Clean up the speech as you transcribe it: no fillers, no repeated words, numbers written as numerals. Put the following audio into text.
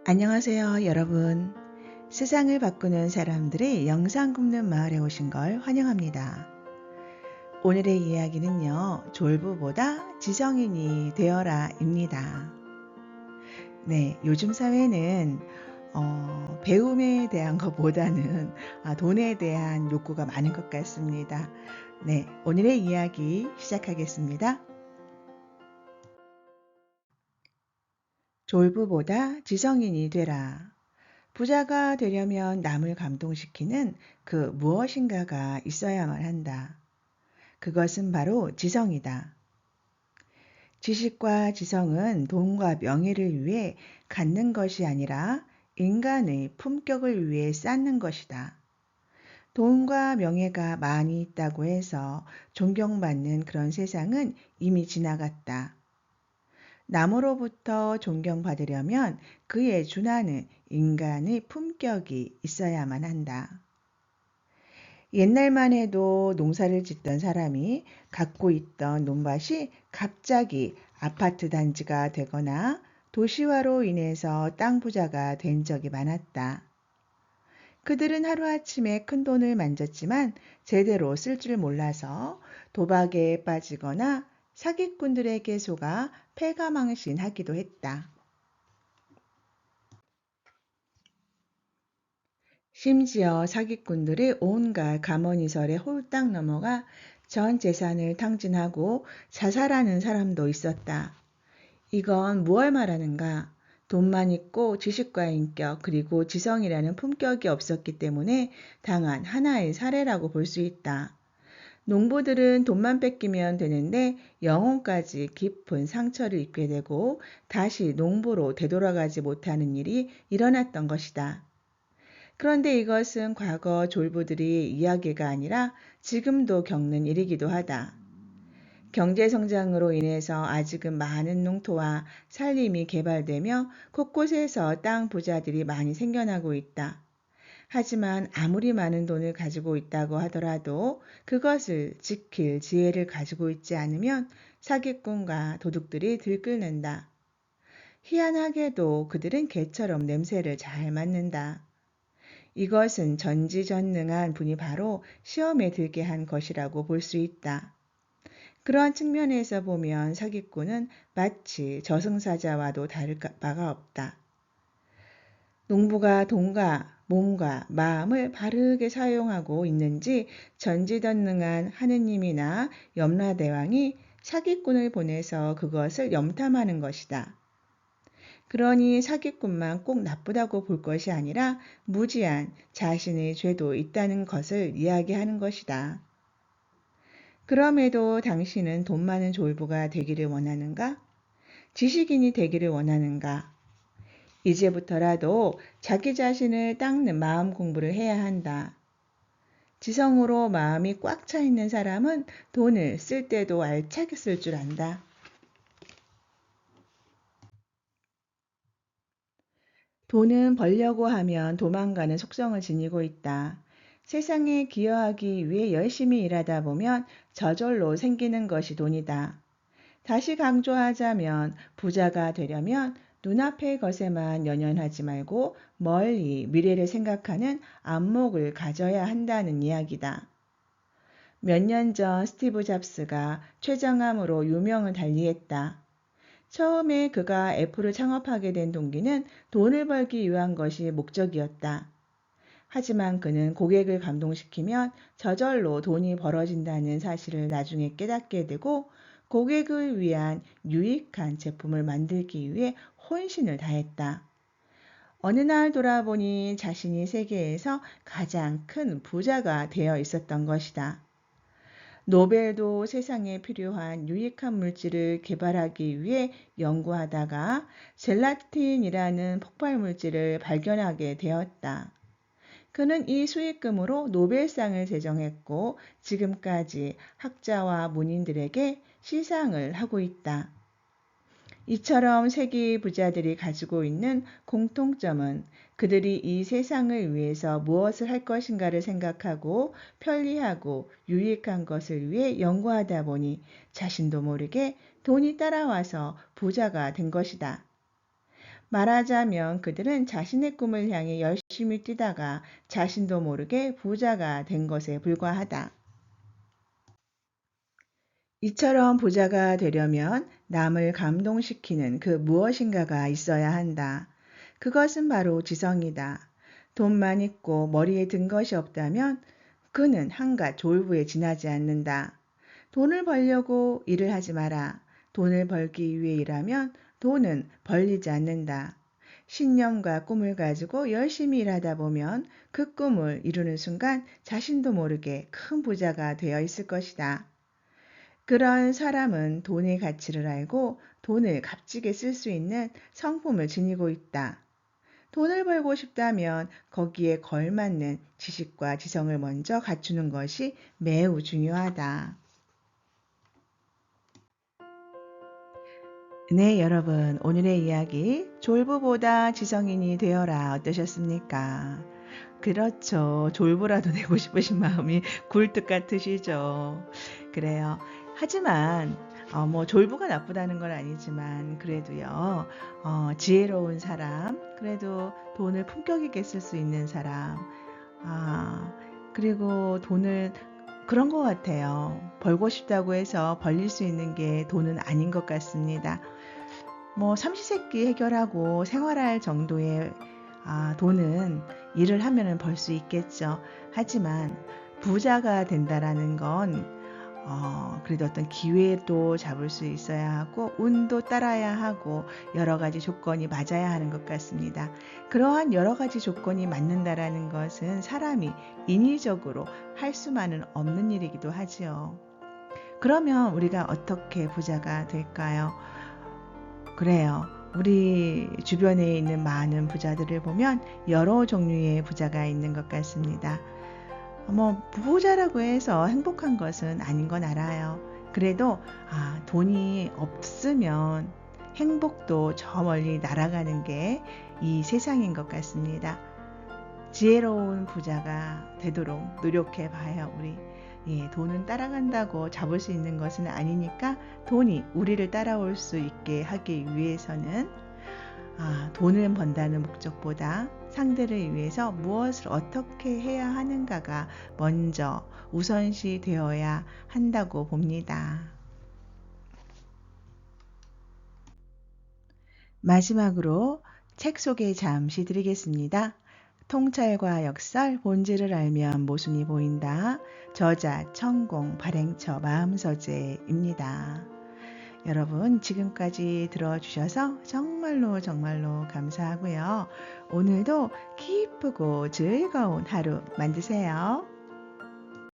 안녕하세요, 여러분. 세상을 바꾸는 사람들의 영상 굽는 마을에 오신 걸 환영합니다. 오늘의 이야기는요, 졸부보다 지성인이 되어라입니다. 네, 요즘 사회는 배움에 대한 것보다는 돈에 대한 욕구가 많은 것 같습니다. 네, 오늘의 이야기 시작하겠습니다. 졸부보다 지성인이 되라. 부자가 되려면 남을 감동시키는 그 무엇인가가 있어야만 한다. 그것은 바로 지성이다. 지식과 지성은 돈과 명예를 위해 갖는 것이 아니라 인간의 품격을 위해 쌓는 것이다. 돈과 명예가 많이 있다고 해서 존경받는 그런 세상은 이미 지나갔다. 남으로부터 존경받으려면 그에 준하는 인간의 품격이 있어야만 한다. 옛날만 해도 농사를 짓던 사람이 갖고 있던 논밭이 갑자기 아파트 단지가 되거나 도시화로 인해서 땅 부자가 된 적이 많았다. 그들은 하루아침에 큰 돈을 만졌지만 제대로 쓸 줄 몰라서 도박에 빠지거나 사기꾼들에게 속아 패가망신하기도 했다. 심지어 사기꾼들이 온갖 가머니설에 홀딱 넘어가 전 재산을 탕진하고 자살하는 사람도 있었다. 이건 무얼 말하는가? 돈만 있고 지식과 인격 그리고 지성이라는 품격이 없었기 때문에 당한 하나의 사례라고 볼 수 있다. 농부들은 돈만 뺏기면 되는데 영혼까지 깊은 상처를 입게 되고 다시 농부로 되돌아가지 못하는 일이 일어났던 것이다. 그런데 이것은 과거 졸부들의 이야기가 아니라 지금도 겪는 일이기도 하다. 경제 성장으로 인해서 아직은 많은 농토와 산림이 개발되며 곳곳에서 땅 부자들이 많이 생겨나고 있다. 하지만 아무리 많은 돈을 가지고 있다고 하더라도 그것을 지킬 지혜를 가지고 있지 않으면 사기꾼과 도둑들이 들끓는다. 희한하게도 그들은 개처럼 냄새를 잘 맡는다. 이것은 전지전능한 분이 바로 시험에 들게 한 것이라고 볼 수 있다. 그러한 측면에서 보면 사기꾼은 마치 저승사자와도 다를 바가 없다. 농부가 돈과 몸과 마음을 바르게 사용하고 있는지 전지전능한 하느님이나 염라대왕이 사기꾼을 보내서 그것을 염탐하는 것이다. 그러니 사기꾼만 꼭 나쁘다고 볼 것이 아니라 무지한 자신의 죄도 있다는 것을 이야기하는 것이다. 그럼에도 당신은 돈 많은 졸부가 되기를 원하는가? 지식인이 되기를 원하는가? 이제부터라도 자기 자신을 닦는 마음 공부를 해야 한다. 지성으로 마음이 꽉 차 있는 사람은 돈을 쓸 때도 알차게 쓸 줄 안다. 돈은 벌려고 하면 도망가는 속성을 지니고 있다. 세상에 기여하기 위해 열심히 일하다 보면 저절로 생기는 것이 돈이다. 다시 강조하자면 부자가 되려면 눈앞의 것에만 연연하지 말고 멀리 미래를 생각하는 안목을 가져야 한다는 이야기다. 몇 년 전 스티브 잡스가 최정암으로 유명을 달리했다. 처음에 그가 애플을 창업하게 된 동기는 돈을 벌기 위한 것이 목적이었다. 하지만 그는 고객을 감동시키면 저절로 돈이 벌어진다는 사실을 나중에 깨닫게 되고 고객을 위한 유익한 제품을 만들기 위해 혼신을 다했다. 어느 날 돌아보니 자신이 세계에서 가장 큰 부자가 되어 있었던 것이다. 노벨도 세상에 필요한 유익한 물질을 개발하기 위해 연구하다가 젤라틴이라는 폭발 물질을 발견하게 되었다. 그는 이 수익금으로 노벨상을 제정했고 지금까지 학자와 문인들에게 시상을 하고 있다. 이처럼 세계 부자들이 가지고 있는 공통점은 그들이 이 세상을 위해서 무엇을 할 것인가를 생각하고 편리하고 유익한 것을 위해 연구하다 보니 자신도 모르게 돈이 따라와서 부자가 된 것이다. 말하자면 그들은 자신의 꿈을 향해 열심히 뛰다가 자신도 모르게 부자가 된 것에 불과하다. 이처럼 부자가 되려면 남을 감동시키는 그 무엇인가가 있어야 한다. 그것은 바로 지성이다. 돈만 있고 머리에 든 것이 없다면 그는 한갓 졸부에 지나지 않는다. 돈을 벌려고 일을 하지 마라. 돈을 벌기 위해 일하면 돈은 벌리지 않는다. 신념과 꿈을 가지고 열심히 일하다 보면 그 꿈을 이루는 순간 자신도 모르게 큰 부자가 되어 있을 것이다. 그런 사람은 돈의 가치를 알고 돈을 값지게 쓸 수 있는 성품을 지니고 있다. 돈을 벌고 싶다면 거기에 걸맞는 지식과 지성을 먼저 갖추는 것이 매우 중요하다. 네, 여러분. 오늘의 이야기, 졸부보다 지성인이 되어라. 어떠셨습니까? 그렇죠. 졸부라도 되고 싶으신 마음이 굴뚝 같으시죠. 그래요. 하지만 졸부가 나쁘다는 건 아니지만 그래도요. 지혜로운 사람, 그래도 돈을 품격 있게 쓸 수 있는 사람, 아, 그리고 돈을 그런 것 같아요. 벌고 싶다고 해서 벌릴 수 있는 게 돈은 아닌 것 같습니다. 삼시세끼 해결하고 생활할 정도의 돈은 일을 하면은 벌 수 있겠죠. 하지만 부자가 된다라는 건 그래도 어떤 기회도 잡을 수 있어야 하고 운도 따라야 하고 여러 가지 조건이 맞아야 하는 것 같습니다. 그러한 여러 가지 조건이 맞는다라는 것은 사람이 인위적으로 할 수만은 없는 일이기도 하지요. 그러면 우리가 어떻게 부자가 될까요? 그래요. 우리 주변에 있는 많은 부자들을 보면 여러 종류의 부자가 있는 것 같습니다. 부자라고 해서 행복한 것은 아닌 건 알아요. 그래도 돈이 없으면 행복도 저 멀리 날아가는 게 이 세상인 것 같습니다. 지혜로운 부자가 되도록 노력해 봐요, 우리. 예, 돈은 따라간다고 잡을 수 있는 것은 아니니까 돈이 우리를 따라올 수 있게 하기 위해서는 돈을 번다는 목적보다 상대를 위해서 무엇을 어떻게 해야 하는가가 먼저 우선시 되어야 한다고 봅니다. 마지막으로 책 소개 잠시 드리겠습니다. 통찰과 역설, 본질을 알면 모순이 보인다. 저자 천공 발행처 마음서재입니다. 여러분 지금까지 들어주셔서 정말로 정말로 감사하고요. 오늘도 기쁘고 즐거운 하루 만드세요.